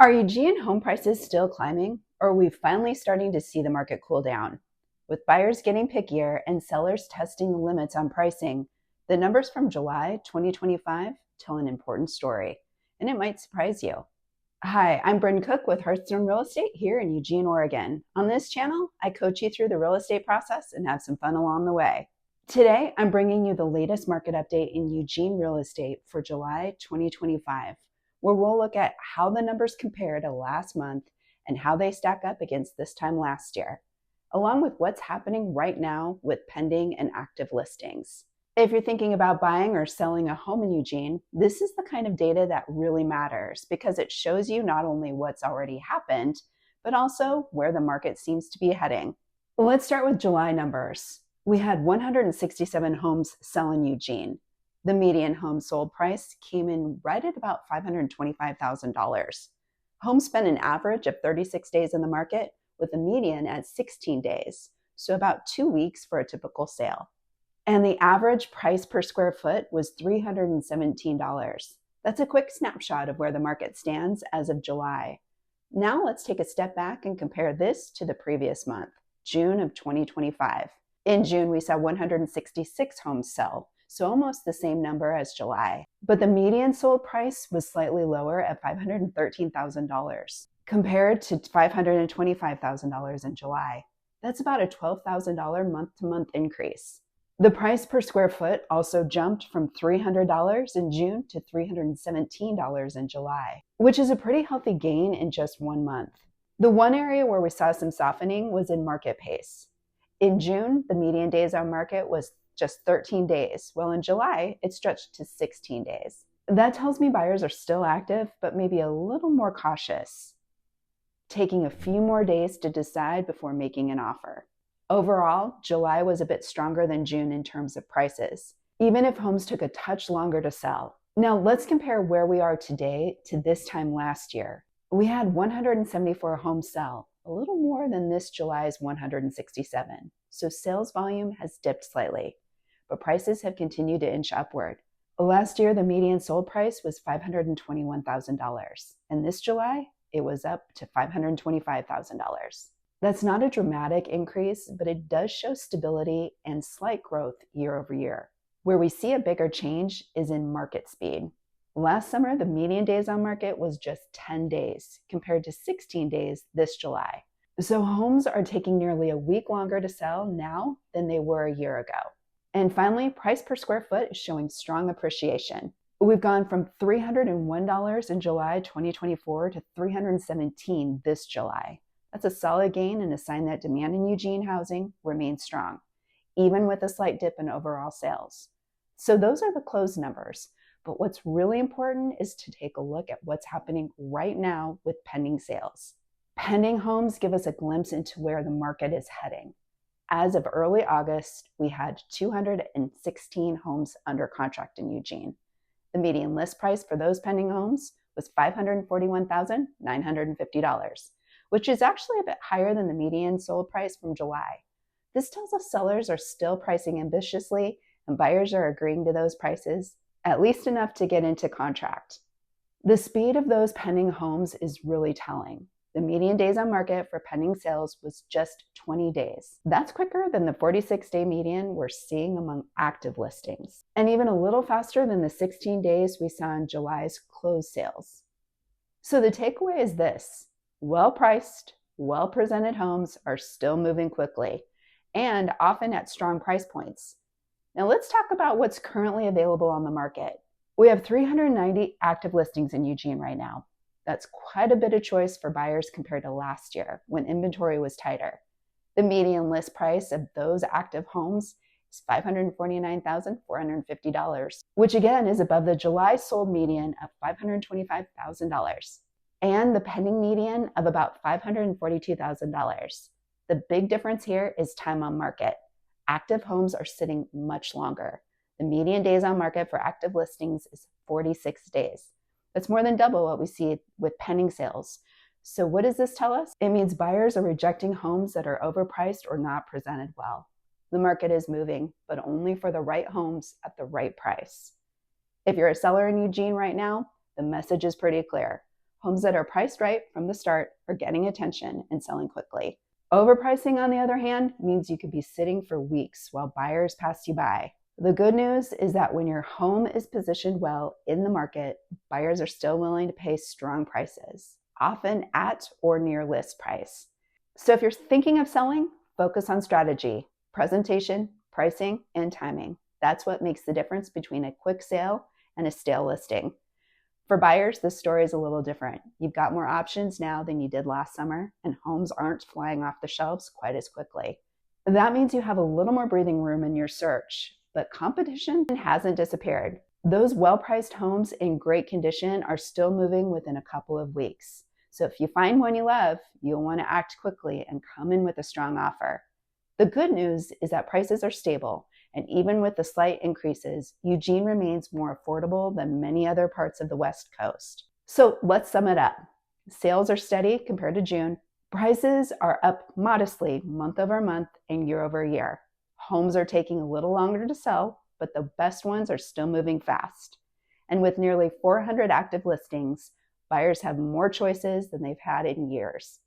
Are Eugene home prices still climbing, or are we finally starting to see the market cool down? With buyers getting pickier and sellers testing the limits on pricing, the numbers from July 2025 tell an important story, and it might surprise you. Hi, I'm Bryn with Hearthstone Real Estate here in Eugene, Oregon. On this channel, I coach you through the real estate process and have some fun along the way. Today, I'm bringing you the latest market update in Eugene real estate for July 2025, where we'll look at how the numbers compare to last month and how they stack up against this time last year, along with what's happening right now with pending and active listings. If you're thinking about buying or selling a home in Eugene, this is the kind of data that really matters because it shows you not only what's already happened, but also where the market seems to be heading. Let's start with July numbers. We had 167 homes sell in Eugene. The median home sold price came in right at about $525,000. Homes spent an average of 36 days in the market, with a median at 16 days, so about 2 weeks for a typical sale. And the average price per square foot was $317. That's a quick snapshot of where the market stands as of July. Now let's take a step back and compare this to the previous month, June of 2025. In June, we saw 166 homes sell, so almost the same number as July. But the median sold price was slightly lower at $513,000, compared to $525,000 in July. That's about a $12,000 month-to-month increase. The price per square foot also jumped from $300 in June to $317 in July, which is a pretty healthy gain in just 1 month. The one area where we saw some softening was in market pace. In June, the median days on market was just 13 days, while in July, it stretched to 16 days. That tells me buyers are still active, but maybe a little more cautious, taking a few more days to decide before making an offer. Overall, July was a bit stronger than June in terms of prices, even if homes took a touch longer to sell. Now let's compare where we are today to this time last year. We had 174 homes sell, a little more than this July's 167. So sales volume has dipped slightly, but prices have continued to inch upward. Last year, the median sold price was $521,000, and this July, it was up to $525,000. That's not a dramatic increase, but it does show stability and slight growth year over year. Where we see a bigger change is in market speed. Last summer, the median days on market was just 10 days, compared to 16 days this July. So homes are taking nearly a week longer to sell now than they were a year ago. And finally, price per square foot is showing strong appreciation. We've gone from $301 in July 2024 to $317 this July. That's a solid gain and a sign that demand in Eugene housing remains strong, even with a slight dip in overall sales. So those are the closed numbers. But what's really important is to take a look at what's happening right now with pending sales. Pending homes give us a glimpse into where the market is heading. As of early August, we had 216 homes under contract in Eugene. The median list price for those pending homes was $541,950, which is actually a bit higher than the median sold price from July. This tells us sellers are still pricing ambitiously and buyers are agreeing to those prices, at least enough to get into contract. The speed of those pending homes is really telling. The median days on market for pending sales was just 20 days. That's quicker than the 46-day median we're seeing among active listings, and even a little faster than the 16 days we saw in July's closed sales. So the takeaway is this: well-priced, well-presented homes are still moving quickly, and often at strong price points. Now let's talk about what's currently available on the market. We have 390 active listings in Eugene right now. That's quite a bit of choice for buyers compared to last year when inventory was tighter. The median list price of those active homes is $549,450, which again is above the July sold median of $525,000 and the pending median of about $542,000. The big difference here is time on market. Active homes are sitting much longer. The median days on market for active listings is 46 days. That's more than double what we see with pending sales. So what does this tell us? It means buyers are rejecting homes that are overpriced or not presented well. The market is moving, but only for the right homes at the right price. If you're a seller in Eugene right now, the message is pretty clear. Homes that are priced right from the start are getting attention and selling quickly. Overpricing, on the other hand, means you could be sitting for weeks while buyers pass you by. The good news is that when your home is positioned well in the market, buyers are still willing to pay strong prices, often at or near list price. So if you're thinking of selling, focus on strategy, presentation, pricing, and timing. That's what makes the difference between a quick sale and a stale listing. For buyers, this story is a little different. You've got more options now than you did last summer, and homes aren't flying off the shelves quite as quickly. That means you have a little more breathing room in your search, but competition hasn't disappeared. Those well-priced homes in great condition are still moving within a couple of weeks. So if you find one you love, you'll want to act quickly and come in with a strong offer. The good news is that prices are stable, and even with the slight increases, Eugene remains more affordable than many other parts of the West Coast. So let's sum it up. Sales are steady compared to June. Prices are up modestly month over month and year over year. Homes are taking a little longer to sell, but the best ones are still moving fast. And with nearly 400 active listings, buyers have more choices than they've had in years.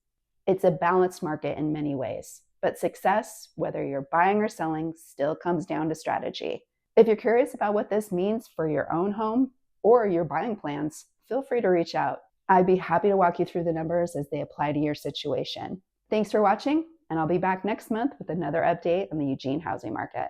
It's a balanced market in many ways, but success, whether you're buying or selling, still comes down to strategy. If you're curious about what this means for your own home or your buying plans, feel free to reach out. I'd be happy to walk you through the numbers as they apply to your situation. Thanks for watching, and I'll be back next month with another update on the Eugene housing market.